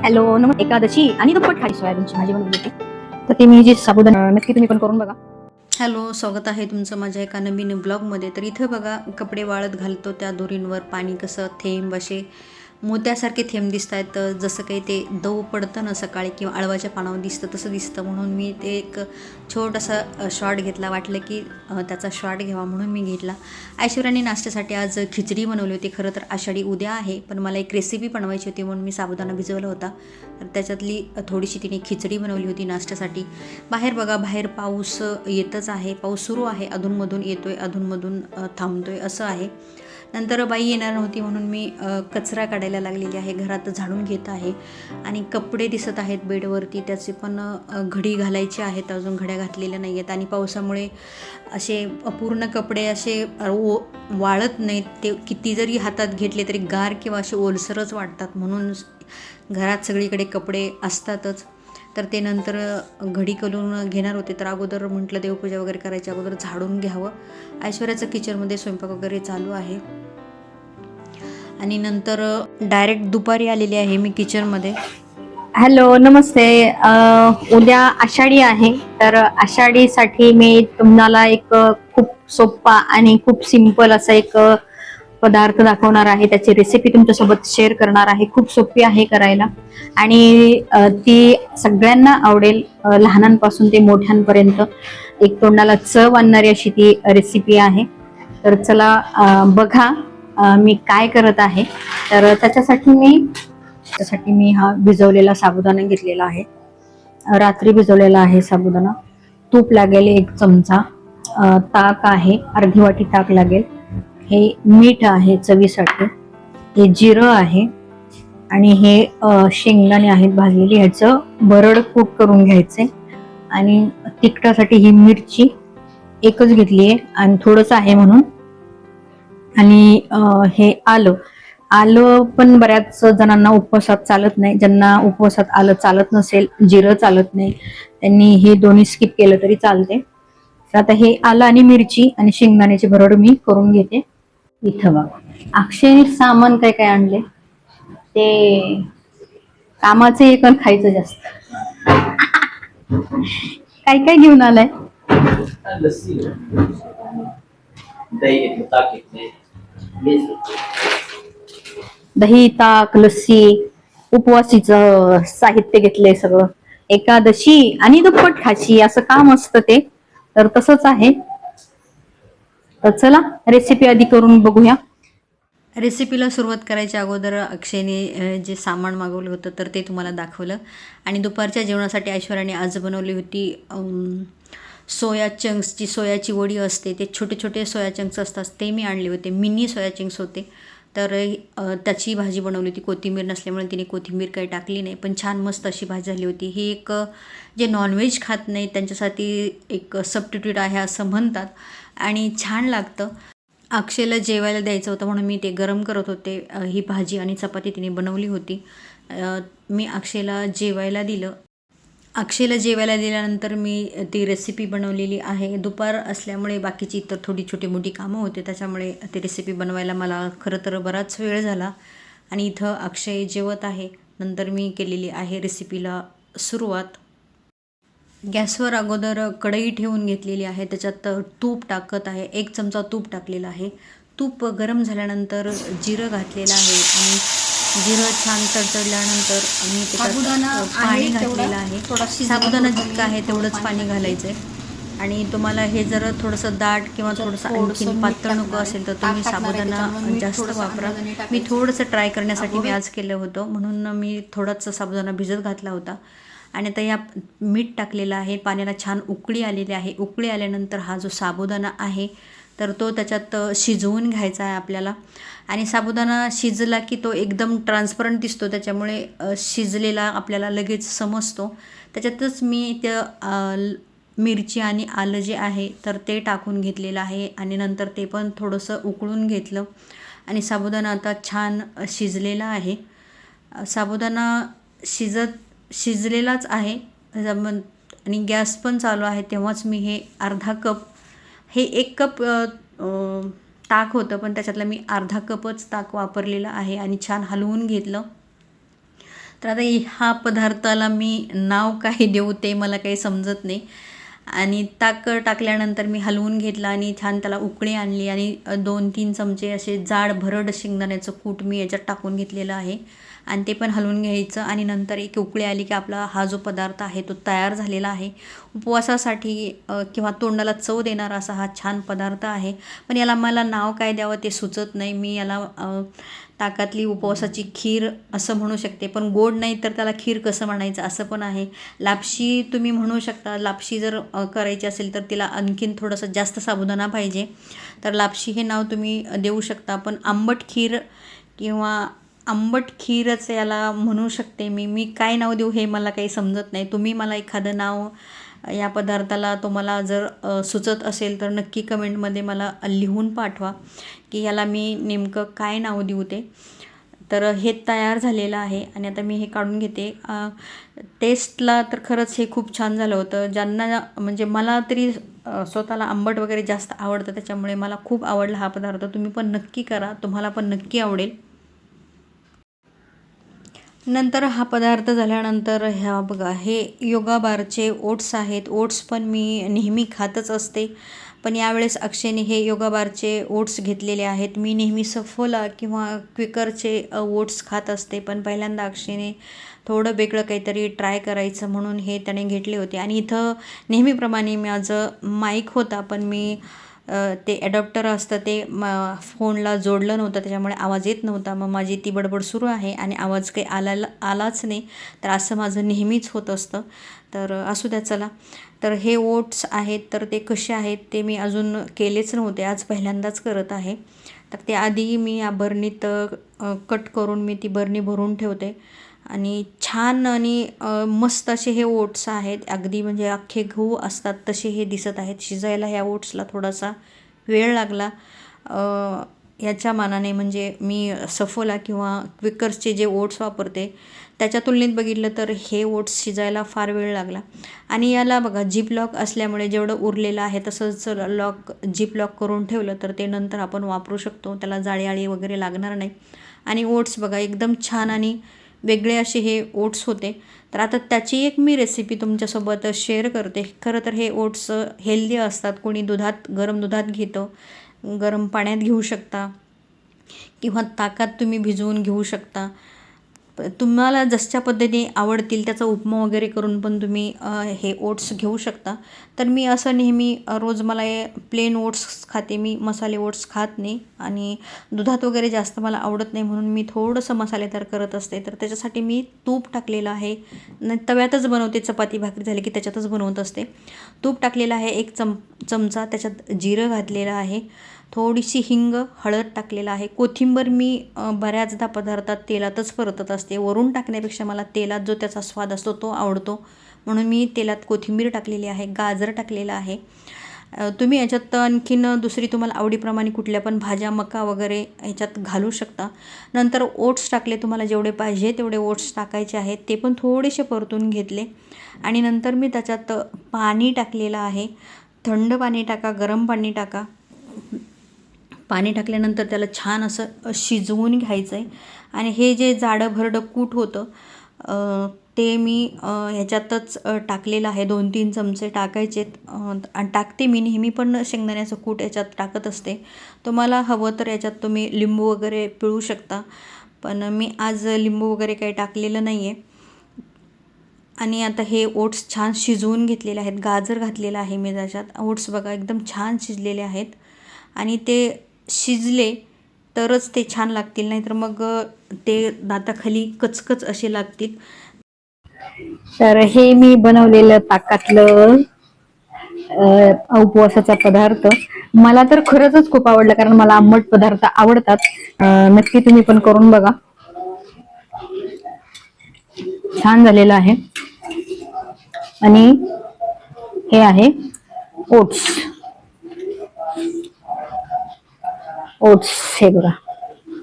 Hello Ekadashi आणि दुप्पट खाली सोयाबीनची भाजी बनवली होती, तर ते मी जे साबुदाणा नक्की तुम्ही पण करून बघा. हॅलो, स्वागत आहे तुमचं माझ्या एका नवीन ब्लॉगमध्ये. तर इथं बघा कपडे वाळत घालतो त्या दोरींवर पाणी कसं थेंब असे मोत्यासारखे थेंब दिसत आहेत. जसं काही ते दव पडतं ना सकाळी किंवा अळवाच्या पानावर दिसतं तसं दिसतं, म्हणून मी ते एक छोटासा शॉर्ट घेतला. वाटलं की त्याचा शॉर्ट घ्यावा म्हणून मी घेतला. ऐश्वर्याने नाश्त्यासाठी आज खिचडी बनवली होती. खरं तर आषाढी उद्या आहे, पण मला एक रेसिपी बनवायची होती म्हणून मी साबुदाणा भिजवला होता. तर त्याच्यातली थोडीशी तिने खिचडी बनवली होती नाश्त्यासाठी. बाहेर बघा, बाहेर पाऊस येतच आहे. पाऊस सुरू आहे, अधूनमधून येतोय अधूनमधून थांबतोय असं आहे. नंतर बाई येणार नव्हती म्हणून मी कचरा काढायला लागलेली आहे, घरात झाडून घेत आहे. आणि कपडे दिसत आहेत बेडवरती, त्याचे पण घडी घालायचे आहेत, अजून घड्या घातलेल्या नाही आहेत. आणि पावसामुळे असे पूर्ण कपडे असे वाळत नाहीत. ते किती जरी हातात घेतले तरी गार किंवा असे ओलसरच वाटतात, म्हणून घरात सगळीकडे कपडे असतातच. तर ते नंतर घडी करून घेणार होते, तर अगोदर म्हटलं देवपूजा वगैरे करायच्या अगोदर झाडून घ्यावं. ऐश्वर्याचं किचनमध्ये स्वयंपाक वगैरे चालू आहे. आणि नंतर डायरेक्ट दुपारी आलेली आहे मी किचनमध्ये. हॅलो नमस्ते. उद्या आषाढी आहे, तर आषाढीसाठी मी तुम्हाला एक खूप सोपा आणि खूप सिंपल असा एक पदार्थ दाखवणार आहे. त्याची रेसिपी तुमच्यासोबत शेअर करणार आहे. खूप सोपी आहे करायला आणि ती सगळ्यांना आवडेल, लहानांपासून ते मोठ्यांपर्यंत. एक तोंडाला चव आणणारी अशी ती रेसिपी आहे. तर चला बघा मी काय करत आहे. तर त्याच्यासाठी मी हा भिजवलेला साबुदाणा घेतलेला आहे. रात्री भिजवलेला आहे साबुदाणा. तूप लागेल 1 चमचा, ताक आहे अर्धी वाटी ताक लागेल, हे मीठ आहे चवीसाठी, हे जिरं आहे आणि हे शेंगदाणे आहेत भाजलेली. ह्याचं भरड कूट करून घ्यायचे. आणि तिखटासाठी ही मिरची एकच घेतली आहे आणि थोडंसं आहे म्हणून. आणि हे आलं पण बऱ्याच जणांना उपवासात चालत नाही. ज्यांना उपवासात आलं चालत नसेल, जिरं चालत नाही, त्यांनी हे दोन्ही स्किप केलं तरी चालते. तर आता हे आलं आणि मिरची आणि शेंगदाण्याची भरड मी करून घेते. इथं बघा अक्षयने सामान काय काय आणले, ते कामाचे एक खायचं जास्त. काय काय घेऊन आलाय? लस्सी, दही, ताक, दही, ताक, लस्सी, उपवासीचं साहित्य घेतलंय सगळं. एकादशी आणि दुप्पट खाशी असं काम असतं ते, तर तसंच आहे. तर चला रेसिपी आधी करून बघूया. रेसिपीला सुरुवात करायच्या अगोदर अक्षयने जे सामान मागवलं होतं तर ते तुम्हाला दाखवलं. आणि दुपारच्या जेवणासाठी ऐश्वर्याने आज बनवली होती सोया चंक्सची, सोयाची वडी असते, ते छोटे छोटे सोया चंक्स असतात ते मी आणले होते. मिनी सोया चंक्स होते. तर त्याची भाजी बनवली होती. कोथिंबीर नसल्यामुळे तिने कोथिंबीर काही टाकली नाही, पण छान मस्त अशी भाजी झाली होती. ही एक जे नॉनव्हेज खात नाही त्यांच्यासाठी एक सबस्टिट्यूट आहे असं म्हणतात आणि छान लागतं. अक्षयला जेवायला द्यायचं होतं म्हणून मी ते गरम करत होते. ही भाजी आणि चपाती तिने बनवली होती. मी अक्षयला जेवायला दिलं. अक्षयला जेवायला दिल्यानंतर मी ती रेसिपी बनवलेली आहे. दुपार असल्यामुळे बाकीची इतर थोडी छोटी मोठी कामं होते, त्याच्यामुळे ती रेसिपी बनवायला मला खरं तर बराच वेळ झाला. आणि इथं अक्षय जेवत आहे. नंतर मी केलेली आहे रेसिपीला सुरुवात. गॅसवर अगोदर कढई ठेवून घेतलेली आहे, त्याच्यात तूप टाकत आहे. 1 चमचा तूप टाकलेला आहे. तूप गरम झाल्यानंतर जिरं घातलेलं आहे आणि जिरं छान तडतडल्यानंतर मी त्याच्यात पाणी घातलेलं आहे. साबुदाणा जितका आहे तेवढंच पाणी घालायचं आहे. आणि तुम्हाला हे जर थोडंसं दाट किंवा थोडंसं आणखीन पातळ नको असेल तर तुम्ही साबुदाणा जास्त वापरा. मी थोडंसं ट्राय करण्यासाठी मी आज केलं होतं, म्हणून मी थोडासा साबुदाणा भिजत घातला होता. आणि आता या मीठ टाकलेलं आहे. पाण्याला छान उकळी आलेली आहे. उकळी आल्यानंतर हा जो साबुदाणा आहे तर तो त्याच्यात शिजवून घ्यायचा आहे आपल्याला. आणि साबुदाणा शिजला की तो एकदम ट्रान्सपरंट दिसतो, त्याच्यामुळे शिजलेला आपल्याला लगेच समजतो. त्याच्यातच मी त्या मिरची आणि आलं जे आहे तर ते टाकून घेतलेलं आहे आणि नंतर ते पण थोडंसं उकळून घेतलं. आणि साबुदाणा आता छान शिजलेला आहे. साबुदाणा शिजलेलाच आहे आणि गॅस पण चालू आहे. तेव्हाच मी हे अर्धा कप, हे 1 कप ताक होतं पण त्याच्यातलं मी अर्धा कपच ताक वापरलेलं आहे आणि छान हलवून घेतलं. तर आता हा पदार्थाला मी नाव काय देऊ ते मला काही समजत नाही. आणि ताक टाकल्यानंतर मी हलवून घेतला आणि छान त्याला उकळी आणली आणि 2-3 चमचे असे जाड भरड शेंगदाण्याचं कूट मी याच्यात टाकून घेतलेलं आहे आणि ते पण हलवून घ्यायचं. आणि नंतर एक उकळी आली की आपला हा जो पदार्थ आहे तो तयार झालेला आहे. उपवासासाठी किंवा तोंडाला चव देणारा असा हा छान पदार्थ आहे. पण याला मला नाव काय द्यावं ते सुचत नाही. मी याला ताकातली उपवासाची खीर असं म्हणू शकते, पण गोड नाही तर त्याला खीर कसं म्हणायचं असं पण आहे. लापशी तुम्ही म्हणू शकता. लापशी जर करायची असेल तर तिला आणखीन थोडंसं जास्त साबुदाणा पाहिजे, तर लापशी हे नाव तुम्ही देऊ शकता. पण आंबट खीर किंवा आंबट खीरच याला म्हणू शकते मी काय नाव देऊ हे मला काही समजत नाही. तुम्ही मला एखादं नाव या पदार्थाला तुम्हाला जर सुचत असेल तर नक्की कमेंटमध्ये मला लिहून पाठवा की याला मी नेमकं काय नाव देऊ ते. तर हे तयार झालेलं आहे आणि आता मी हे काढून घेते. टेस्टला तर खरंच हे खूप छान झालं होतं. ज्यांना म्हणजे मला तरी स्वतःला आंबट वगैरे जास्त आवडतं, त्याच्यामुळे मला खूप आवडला हा पदार्थ. तुम्ही पण नक्की करा, तुम्हाला पण नक्की आवडेल. नंतर हा पदार्थ झाल्यानंतर ह्या बघा, हे योगा बारचे ओट्स आहेत. ओट्स पण मी नेहमी खातच असते, पण यावेळेस अक्षयने हे योगा बारचे ओट्स घेतलेले आहेत. मी नेहमी सफोला किंवा क्विकरचे ओट्स खात असते, पण पहिल्यांदा अक्षयने थोडं वेगळं काहीतरी ट्राय करायचं म्हणून हे त्याने घेतले होते. आणि इथं नेहमीप्रमाणे माझं माईक होता, पण मी ते ॲडॉप्टर असतं ते फोनला जोडलं नव्हतं, त्याच्यामुळे आवाज येत नव्हता. मग माझी ती बडबड सुरू आहे आणि आवाज काही आलाच नाही. तर असं माझं नेहमीच होत असतं. तर असू द्या चला. तर हे ओट्स आहेत, तर ते कसे आहेत ते मी अजून केलेच नव्हते, आज पहिल्यांदाच करत आहे. तर ते आधी मी या बरणीत कट करून मी ती बरणी भरून ठेवते. आणि छान आणि मस्त असे हे ओट्स आहेत. अगदी म्हणजे अख्खे गहू असतात तसे हे दिसत आहेत. शिजायला ह्या ओट्सला थोडासा वेळ लागला याच्या मानाने. म्हणजे मी सफोला किंवा क्विकर्सचे जे ओट्स वापरते त्याच्या तुलनेत बघितलं तर हे ओट्स शिजायला फार वेळ लागला. आणि याला बघा, जिप लॉक असल्यामुळे जेवढं उरलेलं आहे तसंच जिप लॉक करून ठेवलं तर ते नंतर आपण वापरू शकतो. त्याला जाळी वगैरे लागणार नाही. आणि ओट्स बघा, एकदम छान आणि वेगळे असे हे ओट्स होते. तर आता त्याची एक मी रेसिपी तुमच्यासोबत शेअर करते. खरं तर हे ओट्स हेल्दी असतात. कोणी गरम दुधात घेतं, गरम पाण्यात घेऊ शकता किंवा ताकात तुम्ही भिजवून घेऊ शकता. तुम्हाला जशा पद्धतीने आवडतील त्याचा उपमा वगैरे करून पण तुम्ही हे ओट्स घेऊ शकता. तर मी असं नेहमी रोज मला प्लेन ओट्स खाते, मी मसाले ओट्स खात नाही. आणि दुधात वगैरे जास्त मला आवडत नाही, म्हणून मी थोडंसं मसालेदार करत असते. तर त्याच्यासाठी मी तूप टाकलेलं आहे. तव्यातच बनवते, चपाती भाकरी झाली की त्याच्यातच बनवत असते. तूप टाकलेलं आहे 1 चमचा. त्याच्यात जिरं घातलेलं आहे, थोडीशी हिंग, हळद टाकलेलं आहे. कोथिंबीर मी बऱ्याचदा पदार्थात तेलातच परतत असते. वरून टाकण्यापेक्षा मला तेलात जो त्याचा स्वाद असतो तो आवडतो, म्हणून मी तेलात कोथिंबीर टाकलेली आहे. गाजर टाकलेलं आहे. तुम्ही याच्यात आणखीन दुसरी तुम्हाला आवडीप्रमाणे कुठल्या पण भाज्या, मका वगैरे ह्याच्यात घालू शकता. नंतर ओट्स टाकले, तुम्हाला जेवढे पाहिजे तेवढे ओट्स टाकायचे आहेत, ते पण थोडेसे परतून घेतले. आणि नंतर मी त्याच्यात पाणी टाकलेलं आहे. थंड पाणी टाका, गरम पाणी टाका. पाणी टाकल्यानंतर त्याला छान असं शिजवून घ्यायचं आहे. आणि हे जे जाडं भरडं कूट होतं ते मी ह्याच्यातच टाकलेलं आहे. 2-3 चमचे टाकायचेत. आणि टाकते मी नेहमी, पण शेंगदाण्याचं कूट याच्यात टाकत असते. तुम्हाला हवं तर याच्यात तुम्ही लिंबू वगैरे पिळू शकता, पण मी आज लिंबू वगैरे काही टाकलेलं नाही आहे. आणि आता हे ओट्स छान शिजवून घेतलेले आहेत. गाजर घातलेलं आहे मी त्याच्यात. ओट्स बघा एकदम छान शिजलेले आहेत. आणि ते शिजले तरच ते छान लागतील, नाहीतर मग ते दाताखाली कचकच असे लागतील. तर हे मी बनवलेलं ताकातलं उपवासाचा पदार्थ मला तर खरंच खूप आवडला, कारण मला आंबट पदार्थ आवडतात. नक्की तुम्ही पण करून बघा. छान झालेलं आहे. आणि हे आहे ओट्स. हे बघा,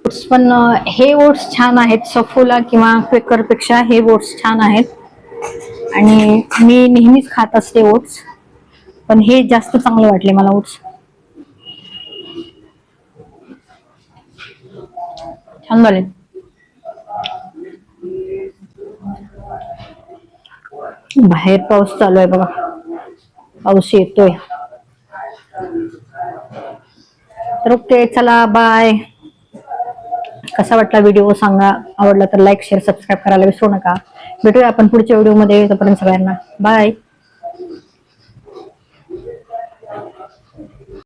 ओट्स पण हे ओट्स छान आहेत. सफोला किंवा क्विकर पेक्षा हे ओट्स छान आहेत. आणि मी नेहमीच खात असते ओट्स, पण हे जास्त चांगले वाटले मला ओट्स. छान झाले. बाहेर पाऊस चालू आहे बघा, पाऊस येतोय. तर ओके, चला बाय. कसा वाटला व्हिडिओ सांगा, आवडला तर लाईक शेअर सबस्क्राईब करायला विसरू नका. भेटूया आपण पुढच्या व्हिडिओमध्ये, तोपर्यंत सगळ्यांना बाय.